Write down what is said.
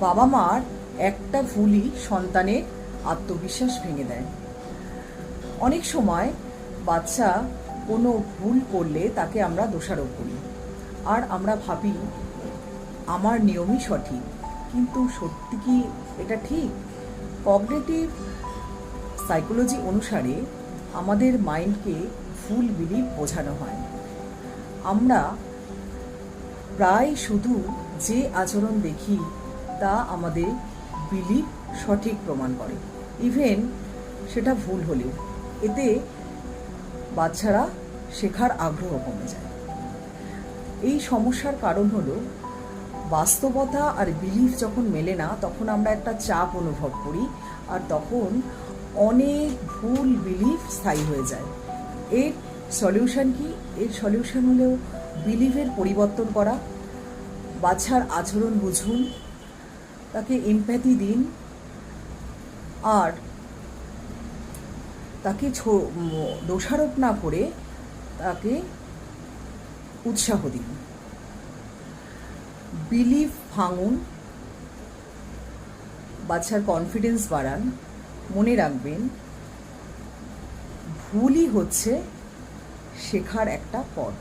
বাবা মার একটা ভুলই সন্তানের আত্মবিশ্বাস ভেঙে দেয়। অনেক সময় বাচ্চা কোনো ভুল করলে তাকে আমরা দোষারোপ করি, আর আমরা ভাবি আমার নিয়মই সঠিক। কিন্তু সত্যি কি এটা ঠিক? কগনিটিভ সাইকোলজি অনুসারে আমাদের মাইন্ডকে ভুল বিলিভ বোঝানো হয়। আমরা প্রায় শুধু যে আচরণ দেখি তা আমাদের বিলিভ সঠিক প্রমাণ করে, ইভেন সেটা ভুল হলেও। এতে বাচ্চারা শেখার আগ্রহ কমে যায়। এই সমস্যার কারণ হলো বাস্তবতা আর বিলিভ যখন মেলে না, তখন আমরা একটা চাপ অনুভব করি, আর তখন অনেক ভুল বিলিভ স্থায়ী হয়ে যায়। এর সলিউশন কি? এর সলিউশন হলো বিলিভের পরিবর্তন করা। বাচ্চার আচরণ বুঝুন, তাকে এমপ্যাথি দিন, আর তাকে দোষারোপ না করে তাকে উৎসাহ দিন। বিলিভ ভাঙুন, বাচ্চার কনফিডেন্স বাড়ান। মনে রাখবেন, ভুলই হচ্ছে শেখার একটা পথ।